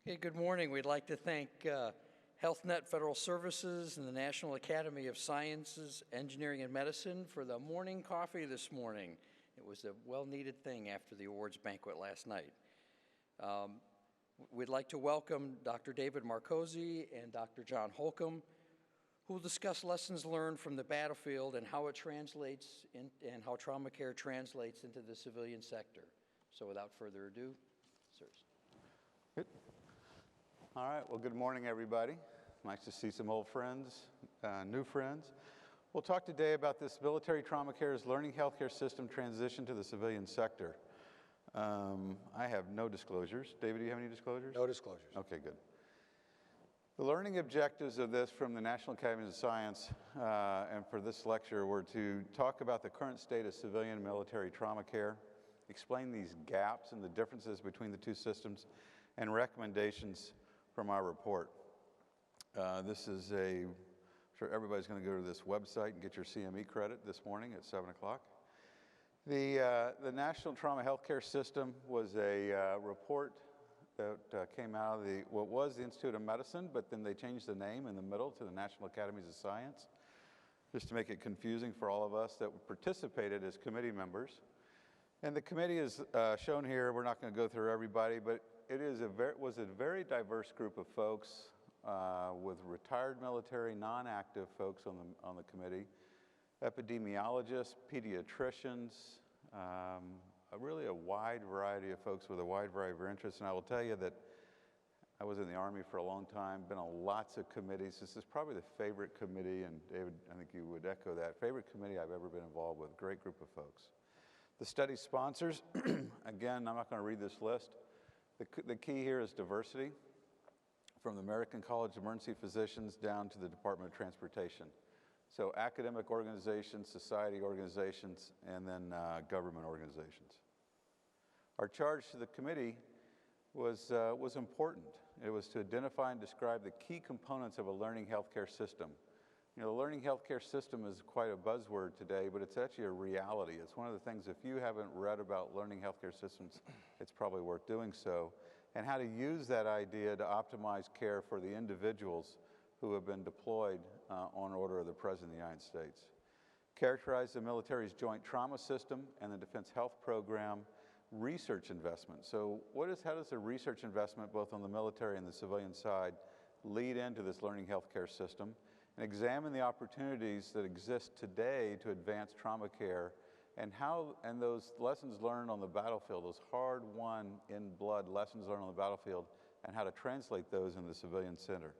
Okay, good morning. We'd like to thank HealthNet Federal Services and the National Academy of Sciences, Engineering, and Medicine for the morning coffee this morning. It was a well-needed thing after the awards banquet last night. We'd like to welcome Dr. David Marcozzi and Dr. John Holcomb, who will discuss lessons learned from the battlefield and how it translates and how trauma care translates into the civilian sector. So without further ado, sirs. Good. All right, well, good morning, everybody. Nice to see some old friends, new friends. We'll talk today about this military trauma care's learning healthcare system transition to the civilian sector. I have no disclosures. David, do you have any disclosures? No disclosures. Okay, good. The learning objectives of this from the National Academy of Science and for this lecture were to talk about the current state of civilian and military trauma care, explain these gaps and the differences between the two systems, and recommendations from our report. This is I'm sure everybody's going to go to this website and get your CME credit this morning at 7 o'clock. The National Trauma Healthcare System was a report that came out of what was the Institute of Medicine, but then they changed the name in the middle to the National Academies of Science, just to make it confusing for all of us that participated as committee members. And the committee is shown here. We're not going to go through everybody, but it was a very diverse group of folks with retired military, non-active folks on the committee, epidemiologists, pediatricians, really a wide variety of folks with a wide variety of interests. And I will tell you that I was in the Army for a long time, been on lots of committees. This is probably the favorite committee, and David, I think you would echo that, favorite committee I've ever been involved with. Great group of folks. The study sponsors, again, I'm not going to read this list. The key here is diversity, from the American College of Emergency Physicians down to the Department of Transportation. So academic organizations, society organizations, and then government organizations. Our charge to the committee was important. It was to identify and describe the key components of a learning healthcare system. You know, the learning healthcare system is quite a buzzword today, but it's actually a reality. It's one of the things, if you haven't read about learning healthcare systems, it's probably worth doing so, and how to use that idea to optimize care for the individuals who have been deployed on order of the President of the United States. Characterize the military's joint trauma system and the Defense Health Program research investment. So how does the research investment, both on the military and the civilian side, lead into this learning healthcare system? And examine the opportunities that exist today to advance trauma care and those lessons learned on the battlefield, those hard-won in-blood lessons learned on the battlefield, and how to translate those in the civilian center.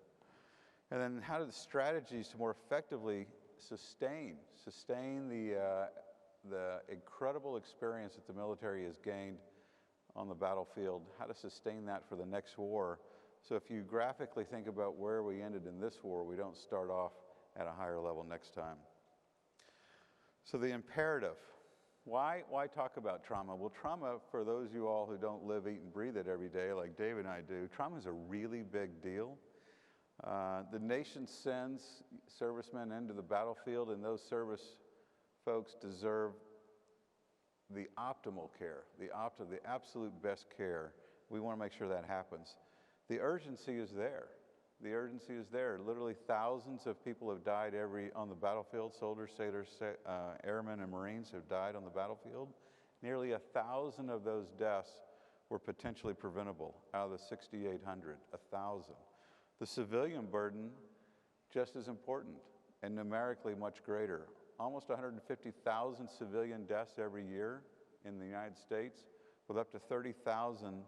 And then how do the strategies to more effectively sustain the incredible experience that the military has gained on the battlefield, how to sustain that for the next war. So if you graphically think about where we ended in this war, we don't start off at a higher level next time. So the imperative, why talk about trauma? Well, trauma, for those of you all who don't live, eat, and breathe it every day like David and I do, trauma is a really big deal. The nation sends servicemen into the battlefield, and those service folks deserve the optimal care, the absolute best care. We want to make sure that happens. The urgency is there. The urgency is there. Literally thousands of people have died on the battlefield. Soldiers, sailors, airmen, and Marines have died on the battlefield. Nearly 1,000 of those deaths were potentially preventable out of the 6,800, 1,000. The civilian burden, just as important and numerically much greater. Almost 150,000 civilian deaths every year in the United States, with up to 30,000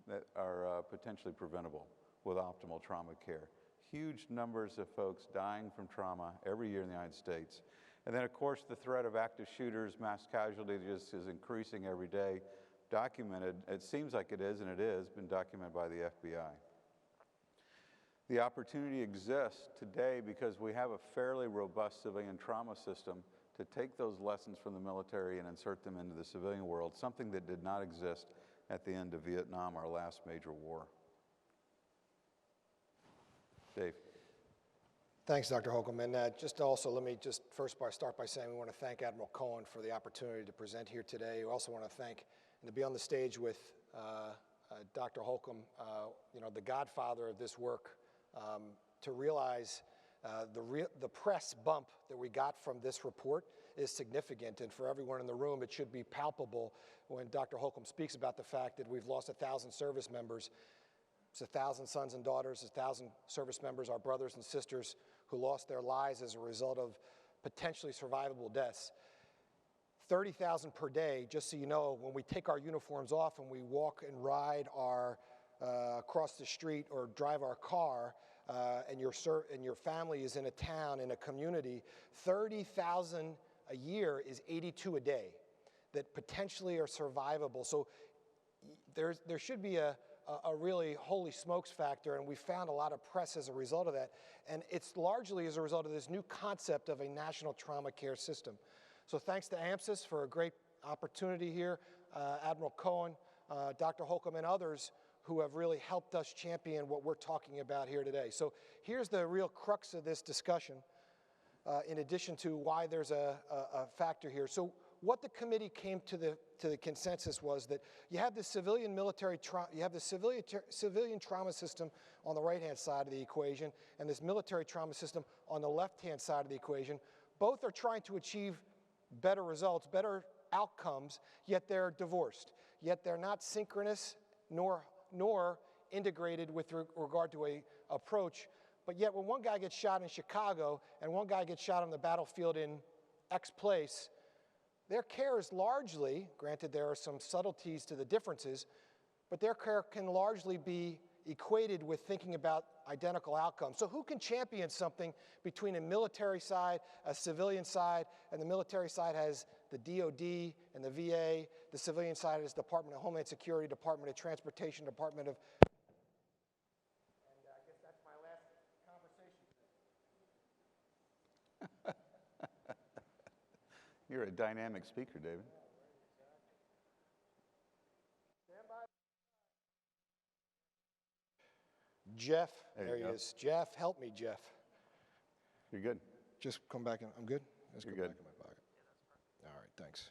that are potentially preventable with optimal trauma care. Huge numbers of folks dying from trauma every year in the United States. And then, of course, the threat of active shooters, mass casualties just is increasing every day. Documented, it seems like it is, and it is, been documented by the FBI. The opportunity exists today because we have a fairly robust civilian trauma system to take those lessons from the military and insert them into the civilian world, something that did not exist at the end of Vietnam, our last major war. Dave. Thanks, Dr. Holcomb. And let me first start by saying we want to thank Admiral Cohen for the opportunity to present here today. We also want to thank and to be on the stage with Dr. Holcomb, the godfather of this work, to realize the press bump that we got from this report is significant, and for everyone in the room, it should be palpable when Dr. Holcomb speaks about the fact that we've lost 1,000 service members. It's 1,000 sons and daughters, 1,000 service members, our brothers and sisters, who lost their lives as a result of potentially survivable deaths. 30,000 per day, just so you know, when we take our uniforms off and we walk and ride across the street or drive our car, and your family is in a town, in a community, 30,000 a year is 82 a day that potentially are survivable. So there should be a really holy smokes factor, and we found a lot of press as a result of that. And it's largely as a result of this new concept of a national trauma care system. So thanks to AMSUS for a great opportunity here, Admiral Cohen, Dr. Holcomb, and others who have really helped us champion what we're talking about here today. So here's the real crux of this discussion, in addition to why there's a factor here. So what the committee came to the consensus was that you have the civilian trauma system on the right-hand side of the equation and this military trauma system on the left-hand side of the equation. Both are trying to achieve better results, better outcomes, yet they're divorced. Yet they're not synchronous nor integrated with regard to a approach. But yet when one guy gets shot in Chicago and one guy gets shot on the battlefield in X place, their care is largely, granted there are some subtleties to the differences, but their care can largely be equated with thinking about identical outcomes. So who can champion something between a military side, a civilian side, and the military side has the DOD and the VA, the civilian side is Department of Homeland Security, Department of Transportation, Department of... And I guess that's my last conversation. You're a dynamic speaker, David. Jeff, there he go. is. Jeff, help me, Jeff. You're good. Just come back in. I'm good? Let's You're go good. back in my pocket. All right, thanks.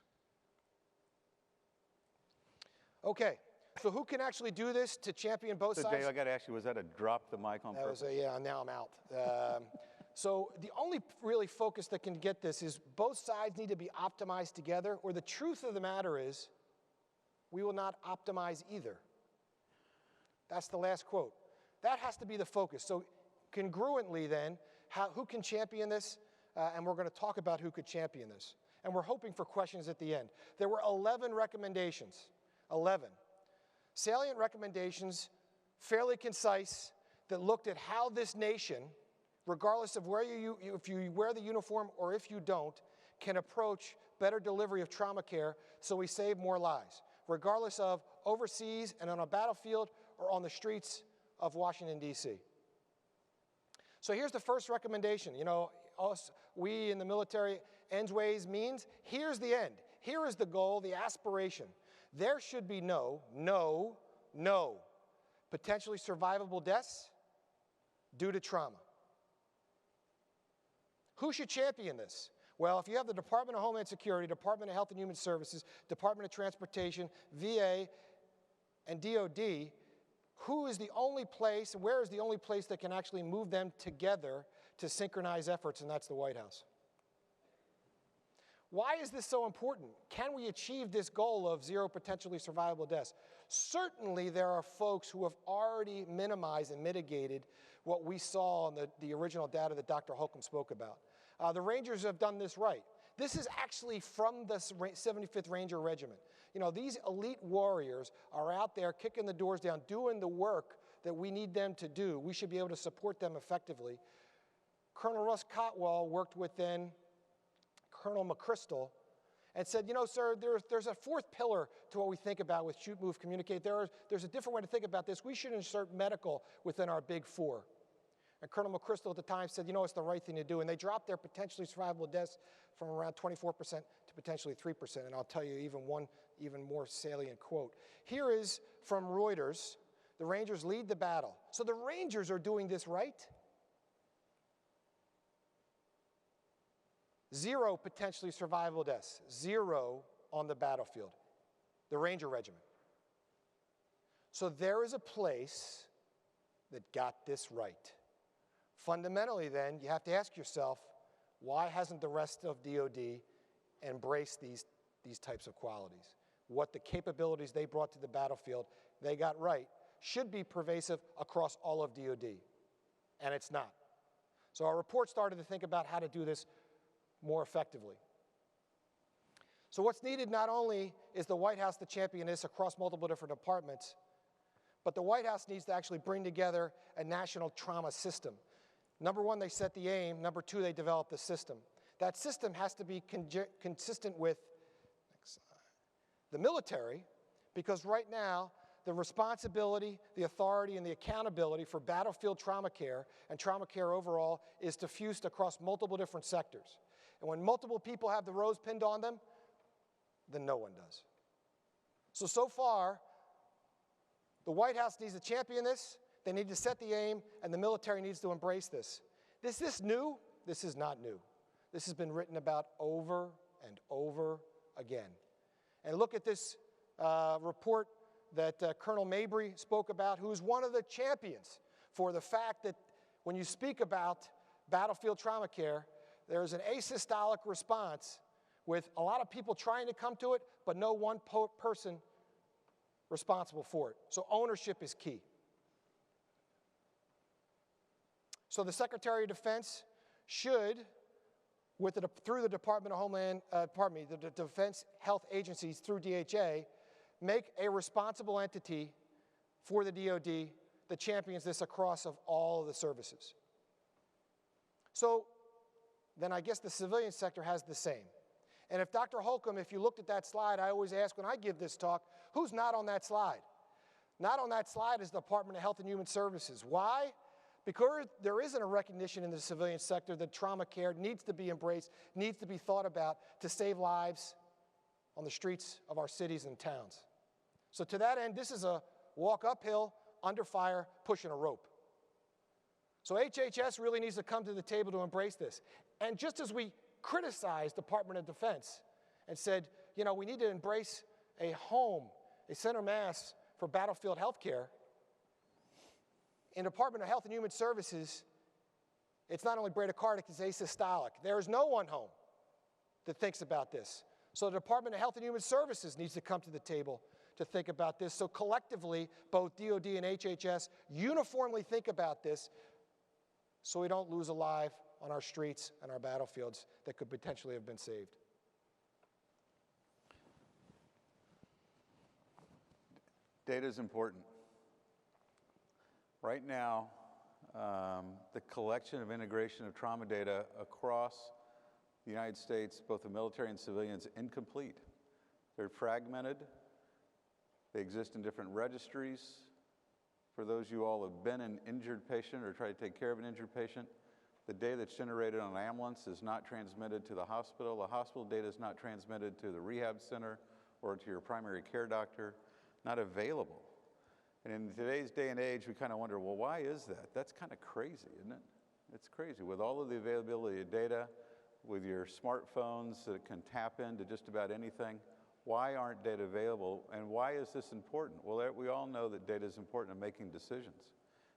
Okay, so who can actually do this to champion both So sides? Dave, I got to ask you, was that a drop the mic on That purpose? was yeah, now I'm out. So the only really focus that can get this is both sides need to be optimized together, or the truth of the matter is we will not optimize either. That's the last quote. That has to be the focus. So congruently then, who can champion this? And we're going to talk about who could champion this. And we're hoping for questions at the end. There were 11 recommendations. 11. Salient recommendations, fairly concise, that looked at how this nation, regardless of where if you wear the uniform or if you don't, can approach better delivery of trauma care so we save more lives, regardless of overseas and on a battlefield or on the streets of Washington, D.C. So here's the first recommendation. You know, we in the military, ends, ways, means. Here's the end. Here is the goal, the aspiration. There should be no potentially survivable deaths due to trauma. Who should champion this? Well, if you have the Department of Homeland Security, Department of Health and Human Services, Department of Transportation, VA, and DOD, who is the only place, where is the only place that can actually move them together to synchronize efforts, and that's the White House. Why is this so important? Can we achieve this goal of 0 potentially survivable deaths? Certainly there are folks who have already minimized and mitigated what we saw in the original data that Dr. Holcomb spoke about. The Rangers have done this right. This is actually from the 75th Ranger Regiment. You know, these elite warriors are out there kicking the doors down, doing the work that we need them to do. We should be able to support them effectively. Colonel Russ Cotwall worked with then Colonel McChrystal and said, you know, sir, there's a fourth pillar to what we think about with shoot, move, communicate. There's a different way to think about this. We should insert medical within our big four. And Colonel McChrystal at the time said, you know, it's the right thing to do. And they dropped their potentially survivable deaths from around 24% to potentially 3%. And I'll tell you even more salient quote. Here is from Reuters. The Rangers lead the battle. So the Rangers are doing this right. 0 potentially survivable deaths. 0 on the battlefield. The Ranger Regiment. So there is a place that got this right. Fundamentally, then, you have to ask yourself, why hasn't the rest of DoD embraced these types of qualities? What the capabilities they brought to the battlefield, they got right, should be pervasive across all of DoD, and it's not. So our report started to think about how to do this more effectively. So what's needed not only is the White House to champion this across multiple different departments, but the White House needs to actually bring together a national trauma system. Number one, they set the aim. Number two, they develop the system. That system has to be consistent with the military, because right now, the responsibility, the authority, and the accountability for battlefield trauma care and trauma care overall is diffused across multiple different sectors. And when multiple people have the rose pinned on them, then no one does. So far, the White House needs to champion this, they need to set the aim, and the military needs to embrace this. Is this new? This is not new. This has been written about over and over again. And look at this report that Colonel Mabry spoke about, who's one of the champions for the fact that when you speak about battlefield trauma care, there's an asystolic response with a lot of people trying to come to it, but no one person responsible for it. So ownership is key. So the Secretary of Defense should, through the Department of Homeland, the Defense Health Agencies through DHA, make a responsible entity for the DoD that champions this across of all of the services. So then I guess the civilian sector has the same. And if Dr. Holcomb, if you looked at that slide, I always ask when I give this talk, who's not on that slide? Not on that slide is the Department of Health and Human Services. Why? Because there isn't a recognition in the civilian sector that trauma care needs to be embraced, needs to be thought about to save lives on the streets of our cities and towns. So to that end, this is a walk uphill, under fire, pushing a rope. So HHS really needs to come to the table to embrace this. And just as we criticized Department of Defense and said, you know, we need to embrace a home, a center mass for battlefield health care, in Department of Health and Human Services, it's not only bradycardic, it's asystolic. There is no one home that thinks about this. So the Department of Health and Human Services needs to come to the table to think about this. So collectively, both DoD and HHS uniformly think about this so we don't lose a life on our streets and our battlefields that could potentially have been saved. Data is important. Right now, the collection of integration of trauma data across the United States, both the military and civilians, incomplete. They're fragmented. They exist in different registries. For those of you all who have been an injured patient or try to take care of an injured patient, the data that's generated on an ambulance is not transmitted to the hospital. The hospital data is not transmitted to the rehab center or to your primary care doctor, not available. And in today's day and age, we kind of wonder, well, why is that? That's kind of crazy, isn't it? It's crazy. With all of the availability of data, with your smartphones that can tap into just about anything, why aren't data available? And why is this important? Well, we all know that data is important in making decisions,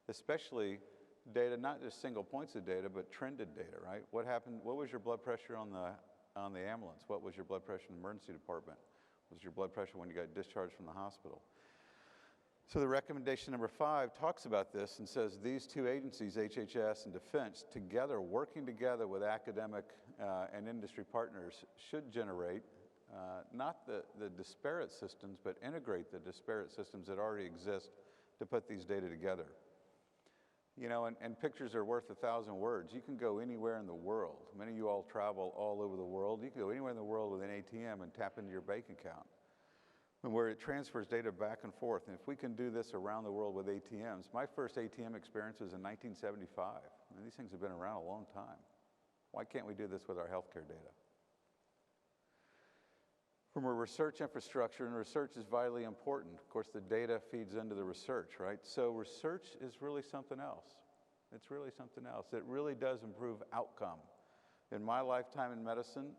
especially data, not just single points of data, but trended data, right? What happened? What was your blood pressure on the ambulance? What was your blood pressure in the emergency department? What was your blood pressure when you got discharged from the hospital? So the recommendation number 5 talks about this and says these two agencies, HHS and Defense, together, working together with academic and industry partners, should generate not the disparate systems, but integrate the disparate systems that already exist to put these data together. You know, and pictures are worth 1,000 words. You can go anywhere in the world. Many of you all travel all over the world. You can go anywhere in the world with an ATM and tap into your bank account, and where it transfers data back and forth. And if we can do this around the world with ATMs, my first ATM experience was in 1975. I mean, these things have been around a long time. Why can't we do this with our healthcare data? From a research infrastructure, and research is vitally important. Of course, the data feeds into the research, right? So research is really something else. It's really something else. It really does improve outcome. In my lifetime in medicine,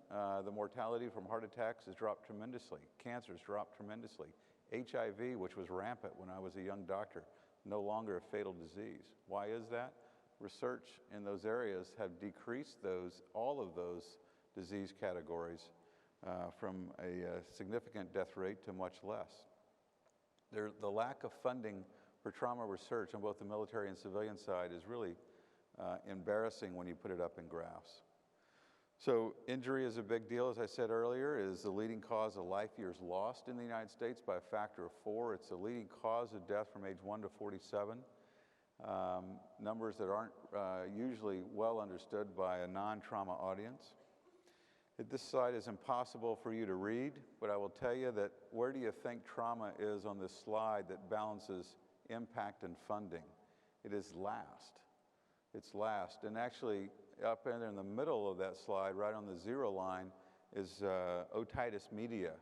the mortality from heart attacks has dropped tremendously. Cancer's dropped tremendously. HIV, which was rampant when I was a young doctor, no longer a fatal disease. Why is that? Research in those areas have decreased all of those disease categories from a significant death rate to much less. The lack of funding for trauma research on both the military and civilian side is really embarrassing when you put it up in graphs. So injury is a big deal, as I said earlier, is the leading cause of life years lost in the United States by a factor of 4. It's the leading cause of death from age 1 to 47. Numbers that aren't usually well understood by a non-trauma audience. This slide is impossible for you to read, but I will tell you that where do you think trauma is on this slide that balances impact and funding? It is last. It's last. And actually, up in the middle of that slide, right on the 0 line, is otitis media.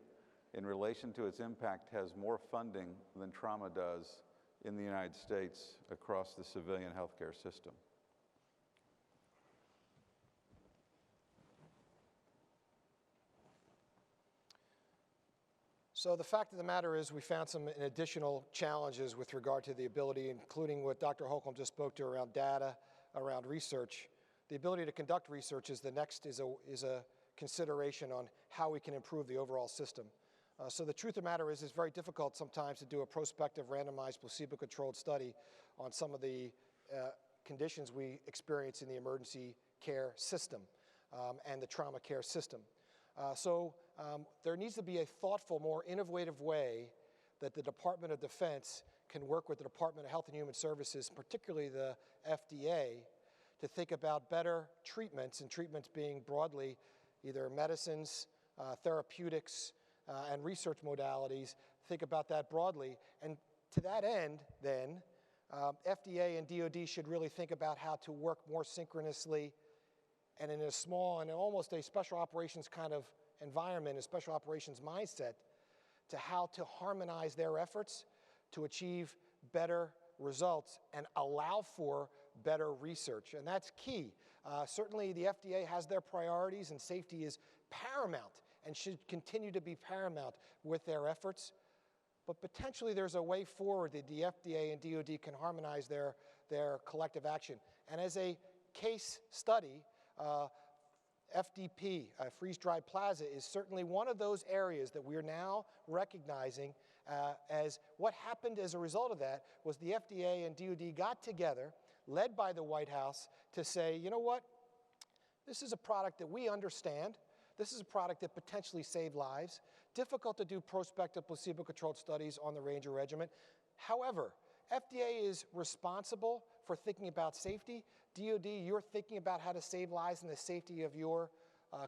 In relation to its impact, has more funding than trauma does in the United States across the civilian healthcare system. So the fact of the matter is we found some additional challenges with regard to the ability, including what Dr. Holcomb just spoke to around data, around research. The ability to conduct research is a consideration on how we can improve the overall system. So the truth of the matter is it's very difficult sometimes to do a prospective randomized placebo-controlled study on some of the conditions we experience in the emergency care system and the trauma care system. So there needs to be a thoughtful, more innovative way that the Department of Defense can work with the Department of Health and Human Services, particularly the FDA, to think about better treatments, and treatments being broadly either medicines, therapeutics, and research modalities. Think about that broadly. And to that end, then, FDA and DoD should really think about how to work more synchronously and in a small and almost a special operations kind of environment, a special operations mindset, to how to harmonize their efforts to achieve better results and allow for better research. And that's key. Certainly the FDA has their priorities, and safety is paramount and should continue to be paramount with their efforts. But potentially there's a way forward that the FDA and DoD can harmonize their collective action. And as a case study, FDP, freeze-dried plasma, is certainly one of those areas that we're now recognizing as what happened as a result of that was the FDA and DoD got together, led by the White House, to say, you know what, this is a product that we understand. This is a product that potentially saved lives. Difficult to do prospective placebo-controlled studies on the Ranger Regiment. However, FDA is responsible for thinking about safety. DoD, you're thinking about how to save lives and the safety of your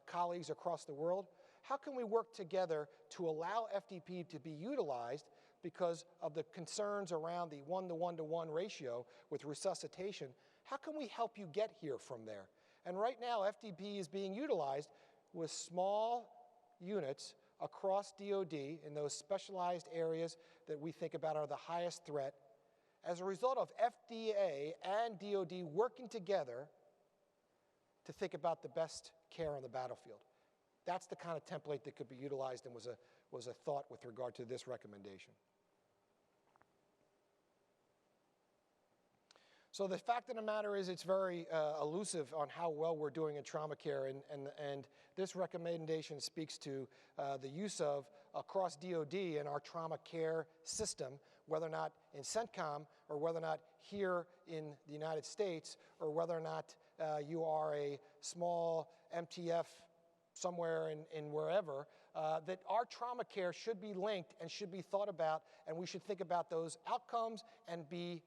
colleagues across the world. How can we work together to allow FDP to be utilized because of the concerns around the 1-to-1-to-1 ratio with resuscitation? How can we help you get here from there? And right now, FDP is being utilized with small units across DoD in those specialized areas that we think about are the highest threat as a result of FDA and DoD working together to think about the best care on the battlefield. That's the kind of template that could be utilized and was a thought with regard to this recommendation. So the fact of the matter is it's very elusive on how well we're doing in trauma care, and this recommendation speaks to the use of across DoD in our trauma care system, whether or not in CENTCOM or whether or not here in the United States or whether or not you are a small MTF somewhere in wherever, that our trauma care should be linked and should be thought about, and we should think about those outcomes and be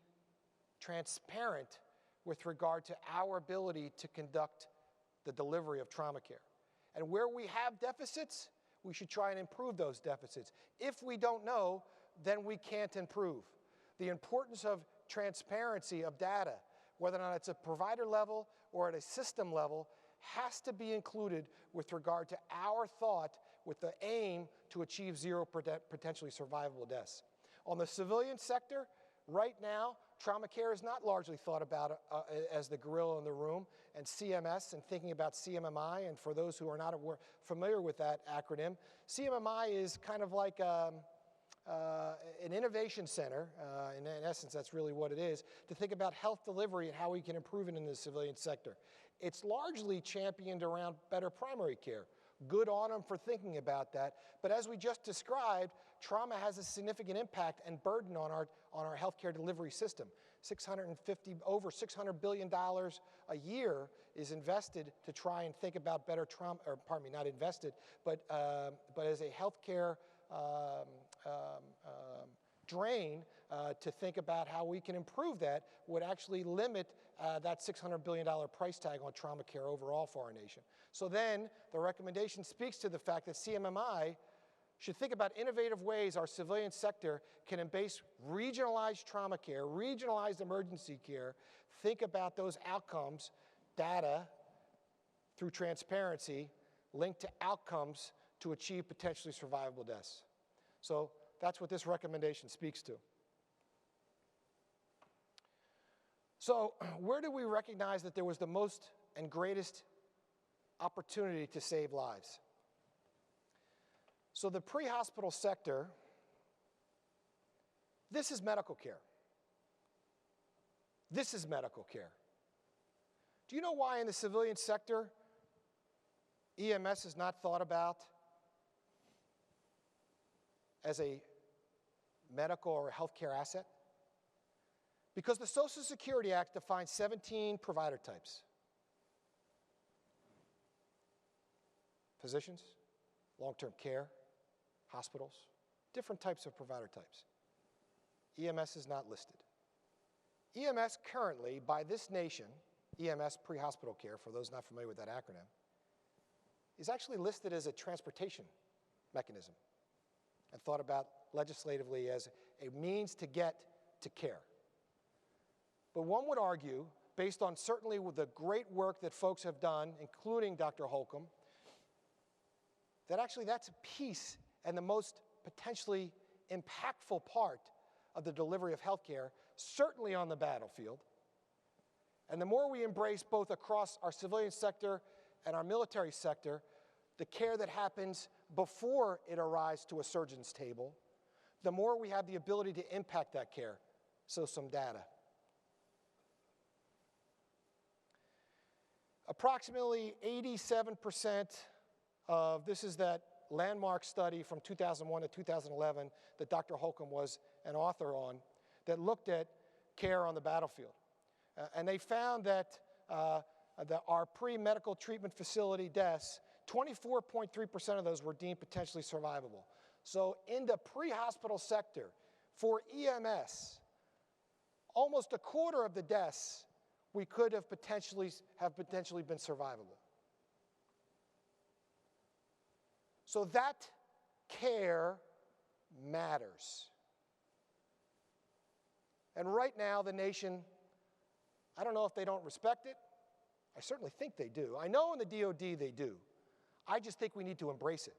transparent with regard to our ability to conduct the delivery of trauma care. And where we have deficits, we should try and improve those deficits. If we don't know, then we can't improve. The importance of transparency of data, whether or not it's a provider level or at a system level, has to be included with regard to our thought with the aim to achieve 0 potentially survivable deaths. On the civilian sector, right now, trauma care is not largely thought about as the gorilla in the room, and CMS and thinking about CMMI, and for those who are not familiar with that acronym, CMMI is kind of like an innovation center, and in essence that's really what it is, to think about health delivery and how we can improve it in the civilian sector. It's largely championed around better primary care. Good on them for thinking about that, but as we just described, trauma has a significant impact and burden on our healthcare delivery system. Over $600 billion a year is invested to try and think about better trauma, or pardon me, not invested, but as a healthcare drain to think about how we can improve that would actually limit that $600 billion price tag on trauma care overall for our nation. So then the recommendation speaks to the fact that CMMI should think about innovative ways our civilian sector can embrace regionalized trauma care, regionalized emergency care, think about those outcomes, data through transparency, linked to outcomes to achieve potentially survivable deaths. So that's what this recommendation speaks to. So where do we recognize that there was the most and greatest opportunity to save lives? So the pre-hospital sector, this is medical care. This is medical care. Do you know why in the civilian sector EMS is not thought about as a medical or a healthcare asset? Because the Social Security Act defines 17 provider types. Physicians, long-term care, hospitals, different types of provider types. EMS is not listed. EMS currently, by this nation, EMS pre-hospital care, for those not familiar with that acronym, is actually listed as a transportation mechanism and thought about legislatively as a means to get to care. But one would argue, based on certainly with the great work that folks have done, including Dr. Holcomb, that actually that's a piece and the most potentially impactful part of the delivery of healthcare, certainly on the battlefield. And the more we embrace both across our civilian sector and our military sector, the care that happens before it arrives to a surgeon's table, the more we have the ability to impact that care. So some data. Approximately 87% of, this is that landmark study from 2001 to 2011 that Dr. Holcomb was an author on, that looked at care on the battlefield. And they found that our pre-medical treatment facility deaths, 24.3% of those were deemed potentially survivable. So in the pre-hospital sector, for EMS, almost a quarter of the deaths we could have potentially been survivable. So that care matters. And right now, the nation, I don't know if they don't respect it. I certainly think they do. I know in the DOD they do. I just think we need to embrace it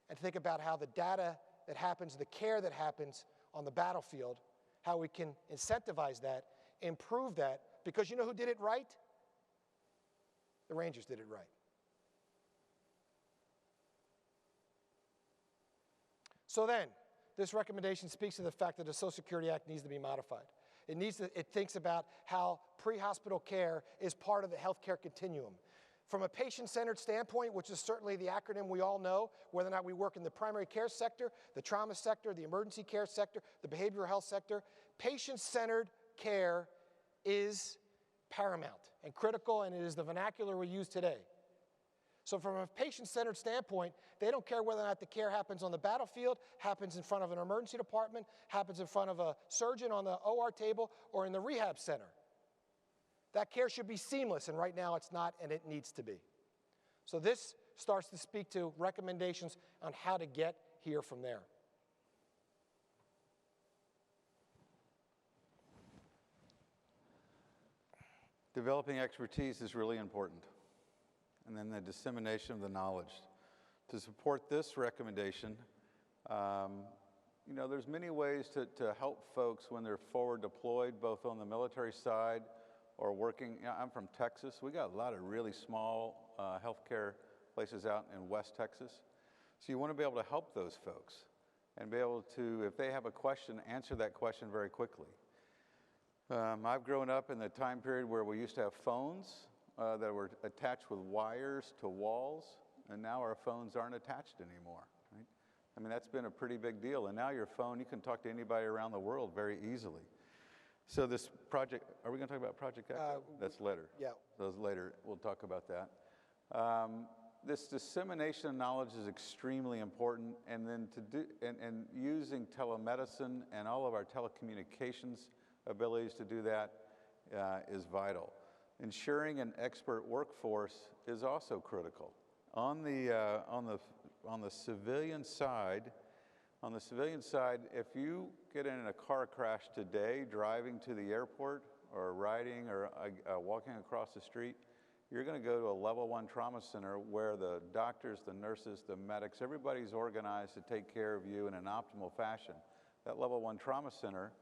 and think about how the data that happens, the care that happens on the battlefield, how we can incentivize that, improve that, because you know who did it right? The Rangers did it right. So then, this recommendation speaks to the fact that the Social Security Act needs to be modified. It thinks about how pre-hospital care is part of the healthcare continuum. From a patient-centered standpoint, which is certainly the acronym we all know, whether or not we work in the primary care sector, the trauma sector, the emergency care sector, the behavioral health sector, patient-centered care is paramount and critical, and it is the vernacular we use today. So from a patient-centered standpoint, they don't care whether or not the care happens on the battlefield, happens in front of an emergency department, happens in front of a surgeon on the OR table, or in the rehab center. That care should be seamless, and right now it's not, and it needs to be. So this starts to speak to recommendations on how to get here from there. Developing expertise is really important, and then the dissemination of the knowledge. To support this recommendation, there's many ways to help folks when they're forward deployed, both on the military side or working. I'm from Texas. We got a lot of really small healthcare places out in West Texas. So you want to be able to help those folks. and be able to, if they have a question, answer that question very quickly. I've grown up in the time period where we used to have phones that were attached with wires to walls, and now our phones aren't attached anymore, right? I mean, that's been a pretty big deal. And now your phone, you can talk to anybody around the world very easily. So this project, are we going to talk about Project Echo? That's later. Yeah. That's later. We'll talk about that. This dissemination of knowledge is extremely important, and then and using telemedicine and all of our telecommunications abilities to do that is vital. Ensuring an expert workforce is also critical. On the civilian side, if you get in a car crash today, driving to the airport or riding or walking across the street, you're going to go to a level 1 trauma center where the doctors, the nurses, the medics, everybody's organized to take care of you in an optimal fashion. That level 1 trauma center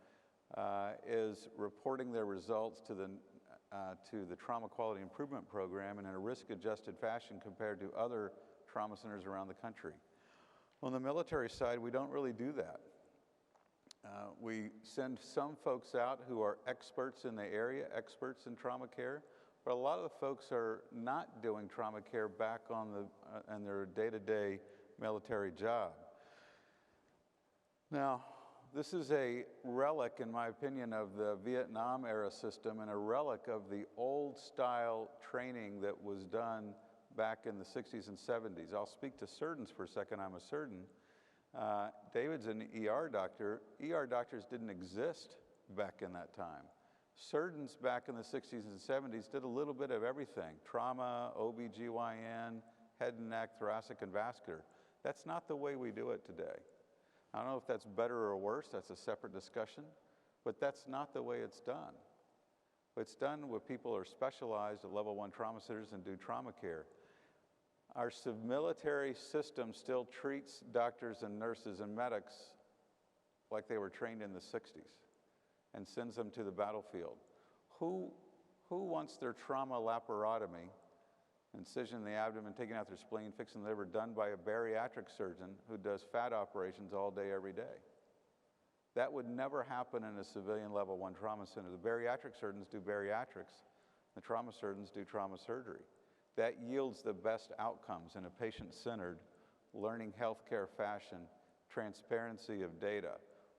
is reporting their results to the Trauma Quality Improvement Program in a risk-adjusted fashion compared to other trauma centers around the country. On the military side, we don't really do that. We send some folks out who are experts in the area, experts in trauma care, but a lot of the folks are not doing trauma care back on their day-to-day military job. Now, this is a relic, in my opinion, of the Vietnam-era system and a relic of the old-style training that was done back in the 60s and 70s. I'll speak to surgeons for a second. I'm a surgeon. David's an ER doctor. ER doctors didn't exist back in that time. Surgeons back in the 60s and 70s did a little bit of everything: trauma, OBGYN, head and neck, thoracic and vascular. That's not the way we do it today. I don't know if that's better or worse. That's a separate discussion. But that's not the way it's done. It's done where people are specialized at level 1 trauma centers and do trauma care. Our military system still treats doctors and nurses and medics like they were trained in the 60s and sends them to the battlefield. Who wants their trauma laparotomy, incision in the abdomen, taking out their spleen, fixing the liver, done by a bariatric surgeon who does fat operations all day, every day? That would never happen in a civilian level 1 trauma center. The bariatric surgeons do bariatrics. The trauma surgeons do trauma surgery. That yields the best outcomes in a patient-centered, learning healthcare fashion, transparency of data,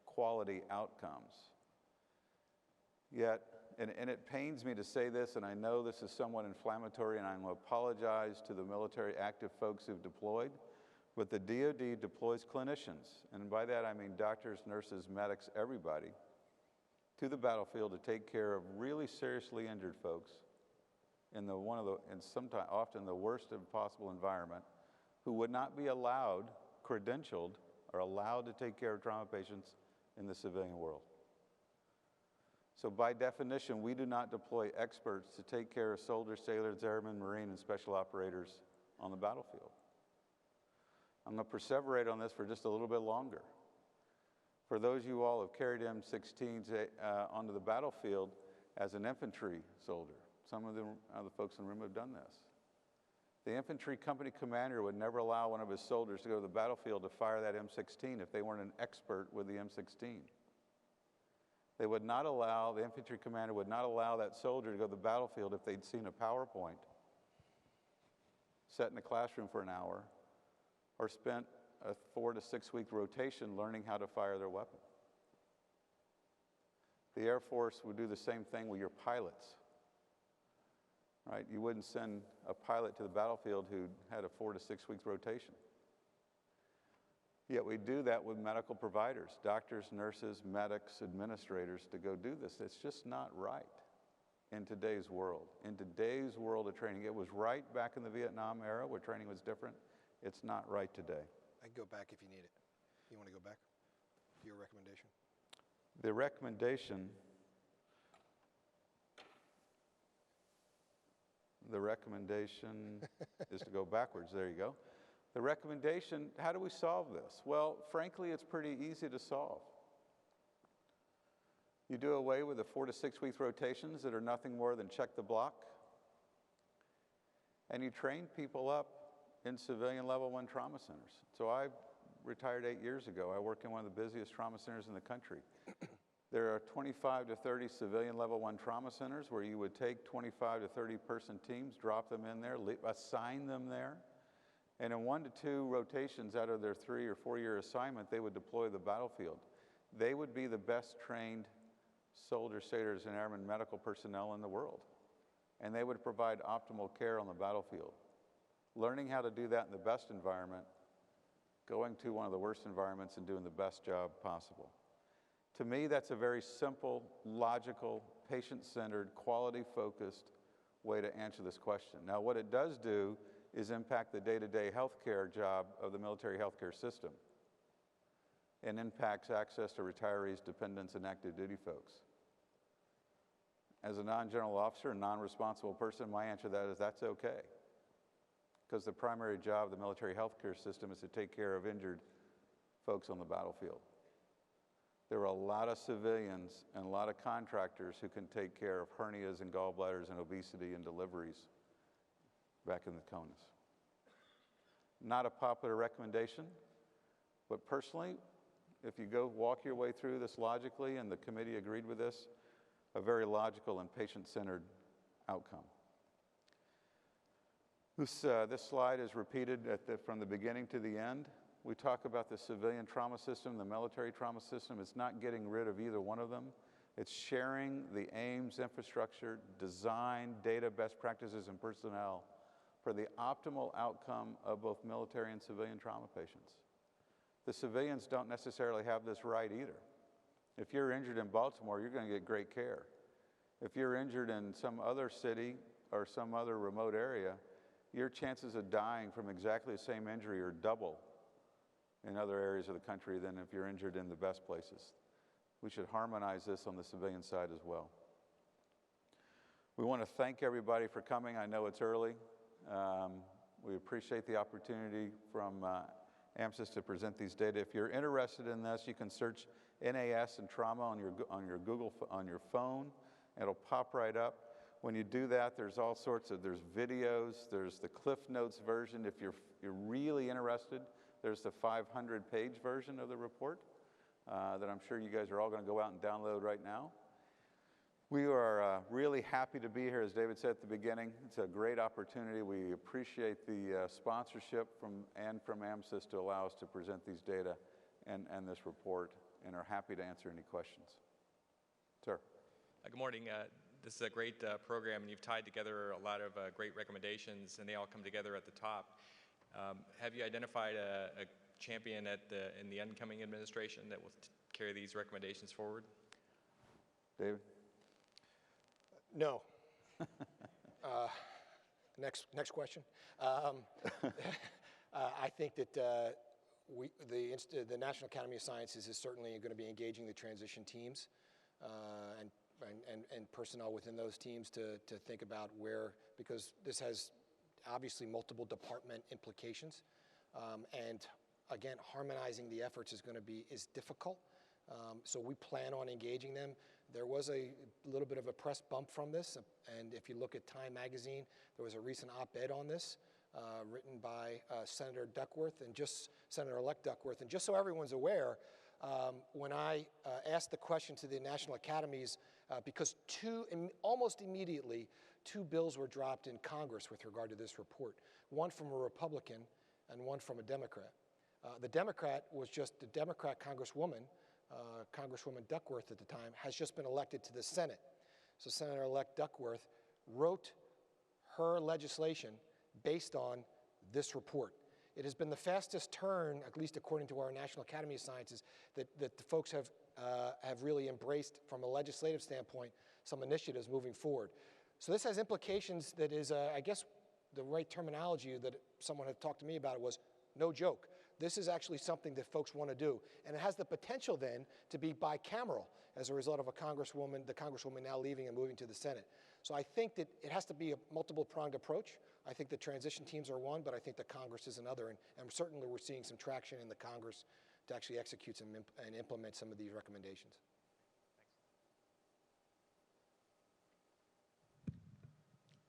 quality outcomes. Yet, and it pains me to say this, and I know this is somewhat inflammatory, and I'm going to apologize to the military active folks who've deployed, but the DoD deploys clinicians, and by that I mean doctors, nurses, medics, everybody, to the battlefield to take care of really seriously injured folks in often the worst of possible environment, who would not be allowed, credentialed, or allowed to take care of trauma patients in the civilian world. So by definition, we do not deploy experts to take care of soldiers, sailors, airmen, Marine, and special operators on the battlefield. I'm going to perseverate on this for just a little bit longer. For those of you all who have carried M16s onto the battlefield as an infantry soldier, some of the folks in the room have done this. The infantry company commander would never allow one of his soldiers to go to the battlefield to fire that M16 if they weren't an expert with the M16. The infantry commander would not allow that soldier to go to the battlefield if they'd seen a PowerPoint, sat in a classroom for an hour, or spent a 4 to 6 week rotation learning how to fire their weapon. The Air Force would do the same thing with your pilots, right? You wouldn't send a pilot to the battlefield who had a 4 to 6 week rotation. Yet we do that with medical providers, doctors, nurses, medics, administrators, to go do this. It's just not right in today's world. In today's world of training, it was right back in the Vietnam era where training was different. It's not right today. I can go back if you need it. You want to go back to your recommendation? The recommendation is to go backwards. There you go. The recommendation, how do we solve this? Well, frankly, it's pretty easy to solve. You do away with the 4 to 6 week rotations that are nothing more than check the block, and you train people up in civilian level 1 trauma centers. So I retired 8 years ago. I work in one of the busiest trauma centers in the country. There are 25 to 30 civilian level 1 trauma centers where you would take 25 to 30 person teams, drop them in there, assign them there, and in 1 to 2 rotations out of their 3 or 4 year assignment, they would deploy to the battlefield. They would be the best trained soldiers, sailors, and airmen medical personnel in the world. And they would provide optimal care on the battlefield. Learning how to do that in the best environment, going to one of the worst environments and doing the best job possible. To me, that's a very simple, logical, patient-centered, quality-focused way to answer this question. Now, what it does do is impact the day-to-day healthcare job of the military healthcare system and impacts access to retirees, dependents, and active duty folks. As a non-general officer and non-responsible person, my answer to that is that's okay. Because the primary job of the military healthcare system is to take care of injured folks on the battlefield. There are a lot of civilians and a lot of contractors who can take care of hernias and gallbladders and obesity and deliveries back in the CONUS. Not a popular recommendation, but personally, if you go walk your way through this logically, and the committee agreed with this, a very logical and patient-centered outcome. This slide is repeated from the beginning to the end. We talk about the civilian trauma system, the military trauma system. It's not getting rid of either one of them. It's sharing the AIMS infrastructure, design, data, best practices, and personnel for the optimal outcome of both military and civilian trauma patients. The civilians don't necessarily have this right either. If you're injured in Baltimore, you're going to get great care. If you're injured in some other city or some other remote area, your chances of dying from exactly the same injury are double in other areas of the country than if you're injured in the best places. We should harmonize this on the civilian side as well. We want to thank everybody for coming. I know it's early. We appreciate the opportunity from AMSUS to present these data. If you're interested in this, you can search NAS and trauma on your phone. It'll pop right up. When you do that, there's all sorts of, there's videos, there's the Cliff Notes version. If you're really interested, there's the 500-page version of the report that I'm sure you guys are all going to go out and download right now. We are really happy to be here, as David said at the beginning. It's a great opportunity. We appreciate the sponsorship from AMSUS to allow us to present these data and this report, and are happy to answer any questions. Sir. Good morning. This is a great program, and you've tied together a lot of great recommendations, and they all come together at the top. Have you identified a champion in the incoming administration that will carry these recommendations forward? David? No. Next question. I think that the National Academy of Sciences is certainly going to be engaging the transition teams and personnel within those teams to think about where, because this has obviously multiple department implications, and again, harmonizing the efforts is difficult. So we plan on engaging them. There was a little bit of a press bump from this, and if you look at Time magazine, there was a recent op-ed on this written by Senator Duckworth and Senator-elect Duckworth. And just so everyone's aware, when I asked the question to the National Academies, because almost immediately, 2 bills were dropped in Congress with regard to this report, one from a Republican and one from a Democrat. The Democrat was just the Democrat Congresswoman, Congresswoman Duckworth at the time, has just been elected to the Senate. So Senator-elect Duckworth wrote her legislation based on this report. It has been the fastest turn, at least according to our National Academy of Sciences, that the folks have really embraced from a legislative standpoint some initiatives moving forward. So this has implications that is, I guess the right terminology that someone had talked to me about was no joke. This is actually something that folks want to do. And it has the potential then to be bicameral as a result of the Congresswoman now leaving and moving to the Senate. So I think that it has to be a multiple-pronged approach. I think the transition teams are one, but I think the Congress is another. And certainly we're seeing some traction in the Congress to actually execute and implement some of these recommendations.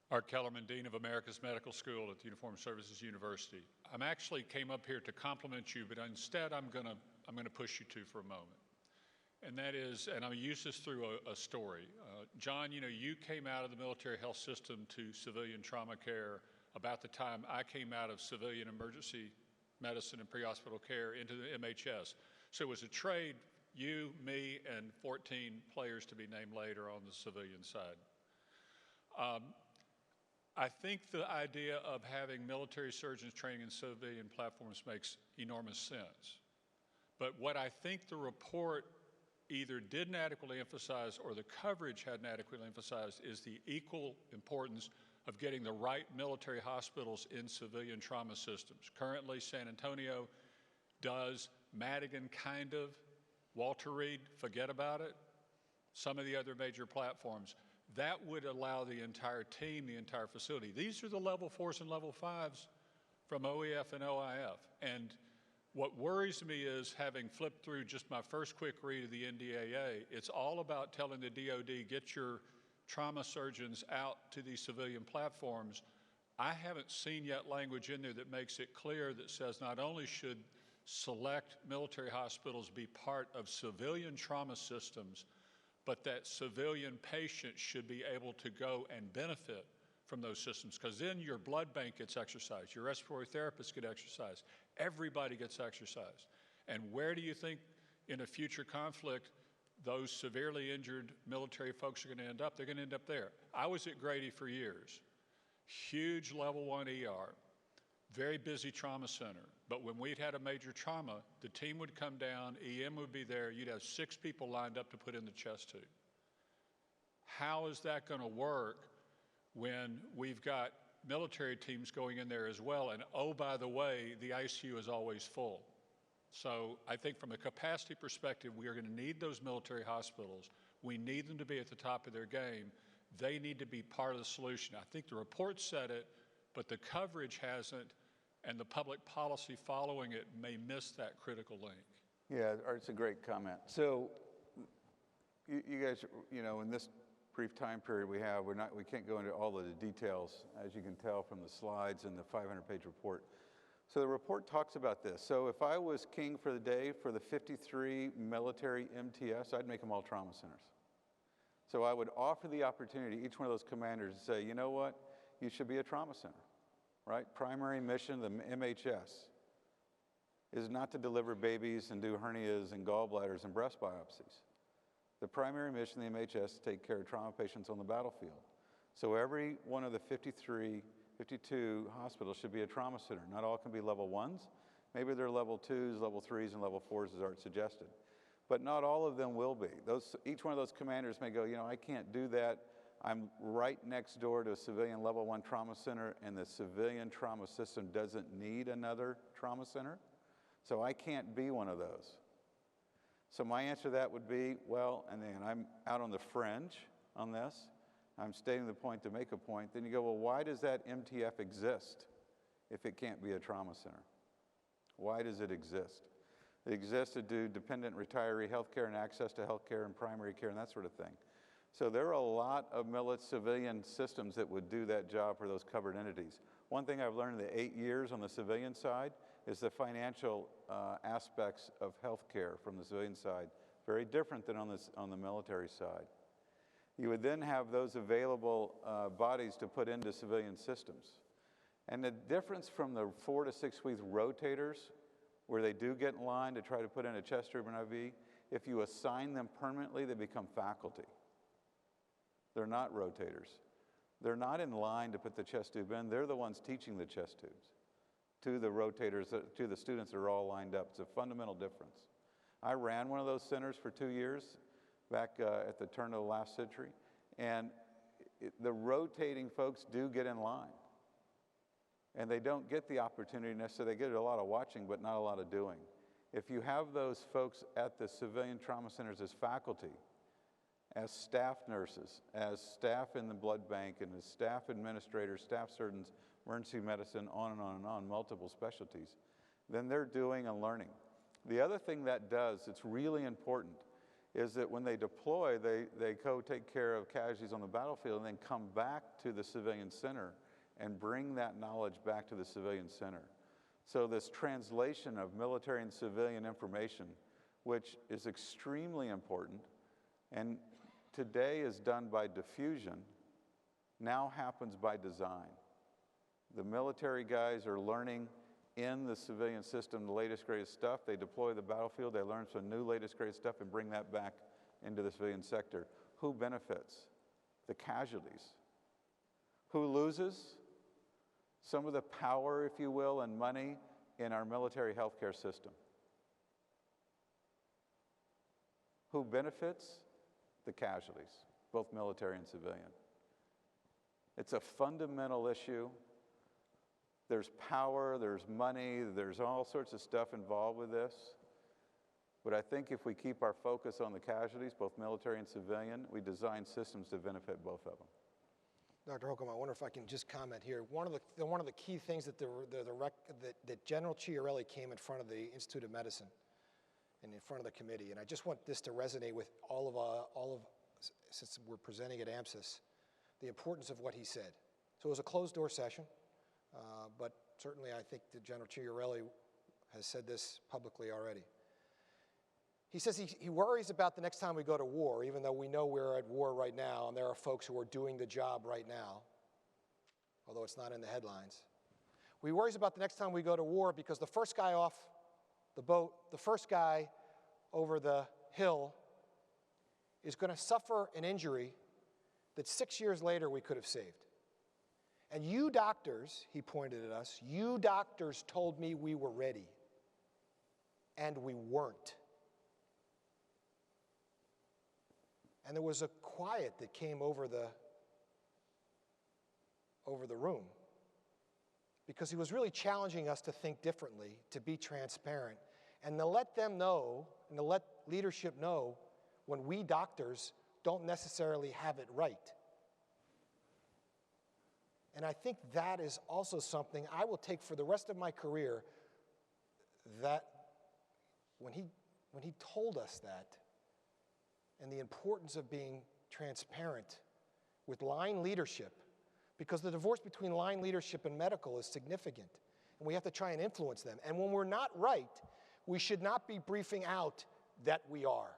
Art Kellerman, Dean of America's Medical School at the Uniformed Services University. I'm actually came up here to compliment you, but instead I'm gonna push you two for a moment. And that is, and I'll use this through a story. John, you know, you came out of the military health system to civilian trauma care about the time I came out of civilian emergency medicine and pre-hospital care into the MHS. So it was a trade, you, me, and 14 players to be named later on the civilian side. I think the idea of having military surgeons training in civilian platforms makes enormous sense. But what I think the report either didn't adequately emphasize or the coverage hadn't adequately emphasized is the equal importance of getting the right military hospitals in civilian trauma systems. Currently, San Antonio does, Madigan kind of, Walter Reed, forget about it, some of the other major platforms. That would allow the entire team, the entire facility. These are the level 4s and level 5s from OEF and OIF. And what worries me is, having flipped through just my first quick read of the NDAA, it's all about telling the DoD, get your trauma surgeons out to these civilian platforms. I haven't seen yet language in there that makes it clear that says not only should select military hospitals be part of civilian trauma systems, but that civilian patients should be able to go and benefit from those systems, because then your blood bank gets exercised, your respiratory therapists get exercised, everybody gets exercised. And where do you think in a future conflict those severely injured military folks are going to end up? They're going to end up there. I was at Grady for years. Huge level 1 ER, very busy trauma center. But when we'd had a major trauma, the team would come down, EM would be there, you'd have 6 people lined up to put in the chest tube. How is that going to work when we've got military teams going in there as well? And oh, by the way, the ICU is always full. So I think from a capacity perspective, we are going to need those military hospitals. We need them to be at the top of their game. They need to be part of the solution. I think the report said it, but the coverage hasn't, and the public policy following it may miss that critical link. Yeah, it's a great comment. So you guys, you know, in this brief time period we have, we can't go into all of the details, as you can tell from the slides and the 500-page report. So the report talks about this. So if I was king for the day for the 53 military MTS, I'd make them all trauma centers. So I would offer the opportunity to each one of those commanders to say, you know what, you should be a trauma center, right? Primary mission of the MHS is not to deliver babies and do hernias and gallbladders and breast biopsies. The primary mission of the MHS is to take care of trauma patients on the battlefield. So every one of the 52 hospitals should be a trauma center. Not all can be level 1s. Maybe they're level 2s, level 3s, and level 4s, as Art suggested. But not all of them will be. Each one of those commanders may go, you know, I can't do that. I'm right next door to a civilian level 1 trauma center, and the civilian trauma system doesn't need another trauma center. So I can't be one of those. So my answer to that would be, well, and then I'm out on the fringe on this. I'm stating the point to make a point. Then you go, well, why does that MTF exist if it can't be a trauma center? Why does it exist? It exists to do dependent retiree health care and access to health care and primary care and that sort of thing. So there are a lot of civilian systems that would do that job for those covered entities. One thing I've learned in the 8 years on the civilian side is the financial aspects of health care from the civilian side, very different than on the military side. You would then have those available bodies to put into civilian systems. And the difference from the 4 to 6 week rotators, where they do get in line to try to put in a chest tube and IV, if you assign them permanently, they become faculty. They're not rotators. They're not in line to put the chest tube in. They're the ones teaching the chest tubes to the rotators, to the students that are all lined up. It's a fundamental difference. I ran one of those centers for 2 years back at the turn of the last century, and the rotating folks do get in line. And they don't get the opportunity necessarily. They get a lot of watching, but not a lot of doing. If you have those folks at the civilian trauma centers as faculty, as staff nurses, as staff in the blood bank, and as staff administrators, staff surgeons, emergency medicine, on and on and on, multiple specialties, then they're doing and learning. The other thing that does, it's really important, is that when they deploy, they go take care of casualties on the battlefield and then come back to the civilian center and bring that knowledge back to the civilian center. So this translation of military and civilian information, which is extremely important, and today is done by diffusion, now happens by design. The military guys are learning in the civilian system the latest, greatest stuff. They deploy the battlefield, they learn some new latest, greatest stuff and bring that back into the civilian sector. Who benefits? The casualties. Who loses? Some of the power, if you will, and money in our military healthcare system. Who benefits? The casualties, both military and civilian. It's a fundamental issue. There's power, there's money, there's all sorts of stuff involved with this. But I think if we keep our focus on the casualties, both military and civilian, we design systems to benefit both of them. Dr. Holcomb, I wonder if I can just comment here. One of the key things that that General Chiarelli came in front of the Institute of Medicine and in front of the committee, and I just want this to resonate with all of since we're presenting at AMSUS, the importance of what he said. So it was a closed-door session, but certainly I think that General Chiarelli has said this publicly already. He says he worries about the next time we go to war, even though we know we're at war right now, and there are folks who are doing the job right now, although it's not in the headlines. He worries about the next time we go to war because the first guy off the boat, the first guy over the hill is going to suffer an injury that 6 years later we could have saved. And you doctors, he pointed at us, you doctors told me we were ready, and we weren't. And there was a quiet that came over the room because he was really challenging us to think differently, to be transparent, and to let them know, and to let leadership know when we doctors don't necessarily have it right. And I think that is also something I will take for the rest of my career, that when he told us that, and the importance of being transparent with line leadership, because the divorce between line leadership and medical is significant, and we have to try and influence them. And when we're not right, we should not be briefing out that we are.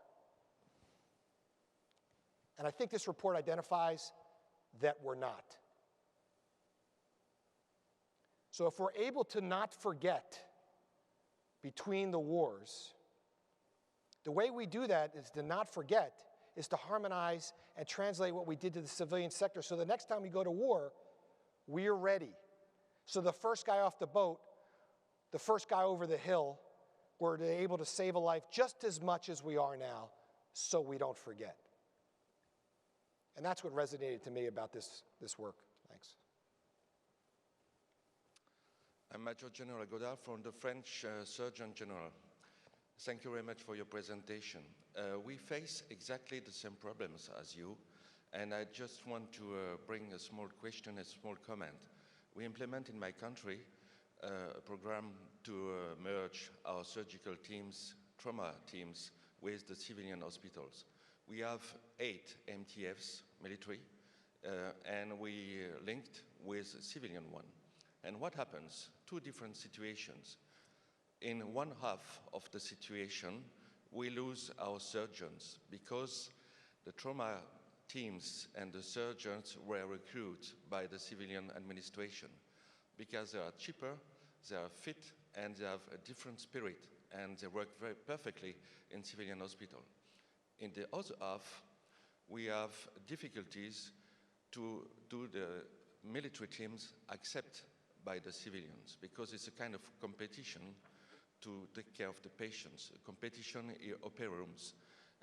And I think this report identifies that we're not. So if we're able to not forget between the wars, the way we do that is to not forget, is to harmonize and translate what we did to the civilian sector so the next time we go to war, we're ready. So the first guy off the boat, the first guy over the hill, we're able to save a life just as much as we are now so we don't forget. And that's what resonated to me about this work. Thanks. I'm Major General Godard from the French Surgeon General. Thank you very much for your presentation. We face exactly the same problems as you, and I just want to bring a small question, a small comment. We implement in my country a program to merge our surgical teams, trauma teams, with the civilian hospitals. We have 8 MTFs, military, and we linked with a civilian one. And what happens? 2 different situations. In one half of the situation, we lose our surgeons because the trauma teams and the surgeons were recruited by the civilian administration because they are cheaper, they are fit, and they have a different spirit, and they work very perfectly in civilian hospital. In the other half, we have difficulties to do the military teams accept by the civilians because it's a kind of competition to take care of the patients, competition in opera rooms.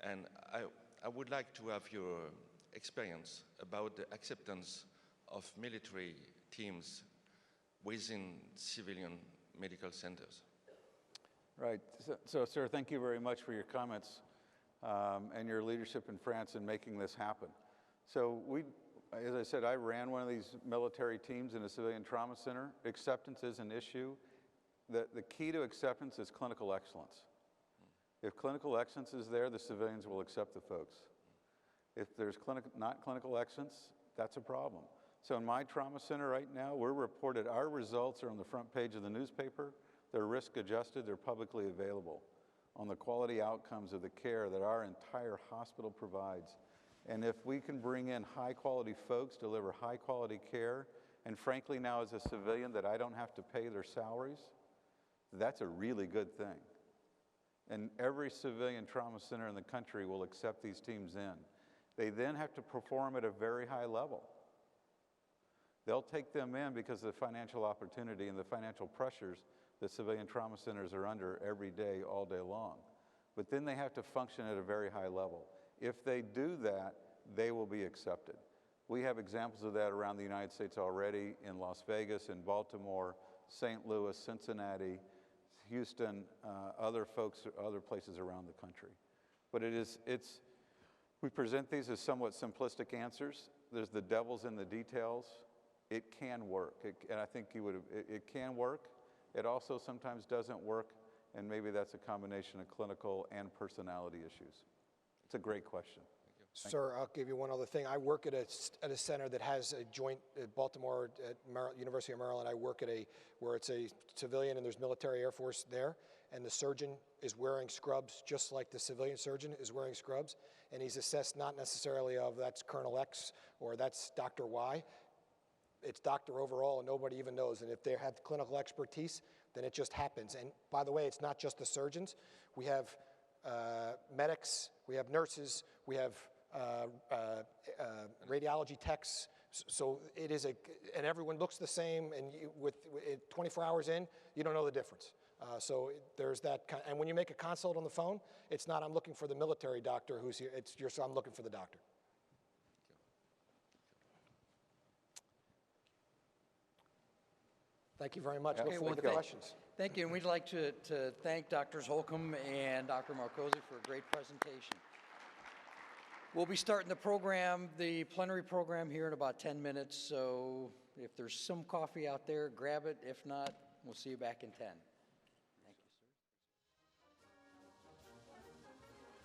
And I would like to have your experience about the acceptance of military teams within civilian medical centers. Right. So, sir, thank you very much for your comments and your leadership in France in making this happen. So as I said, I ran one of these military teams in a civilian trauma center. Acceptance is an issue. The key to acceptance is clinical excellence. If clinical excellence is there, the civilians will accept the folks. If there's not clinical excellence, that's a problem. So in my trauma center right now, we're reported, our results are on the front page of the newspaper. They're risk adjusted, they're publicly available on the quality outcomes of the care that our entire hospital provides. And if we can bring in high quality folks, deliver high quality care, and frankly now as a civilian that I don't have to pay their salaries, that's a really good thing. And every civilian trauma center in the country will accept these teams in. They then have to perform at a very high level. They'll take them in because of the financial opportunity and the financial pressures that civilian trauma centers are under every day, all day long. But then they have to function at a very high level. If they do that, they will be accepted. We have examples of that around the United States already in Las Vegas, in Baltimore, St. Louis, Cincinnati, Houston, other places around the country. But we present these as somewhat simplistic answers. There's the devil's in the details. It can work, and I think it can work. It also sometimes doesn't work, and maybe that's a combination of clinical and personality issues. It's a great question. Sir, I'll give you one other thing. I work at a center that has a joint at Baltimore at University of Maryland. I work at where it's a civilian and there's military Air Force there, and the surgeon is wearing scrubs just like the civilian surgeon is wearing scrubs, and he's assessed not necessarily of that's Colonel X or that's Dr. Y. It's doctor overall, and nobody even knows. And if they have clinical expertise, then it just happens. And by the way, it's not just the surgeons. We have medics, we have nurses, we have radiology techs. So it is and everyone looks the same, and with 24 hours in, you don't know the difference. So there's that, and when you make a consult on the phone, it's not I'm looking for the military doctor who's here, it's I'm looking for the doctor. Thank you very much. Look forward to questions. Thank you, and we'd like to thank Drs. Holcomb and Dr. Marcozzi for a great presentation. We'll be starting the plenary program here in about 10 minutes, so if there's some coffee out there, grab it. If not, we'll see you back in 10.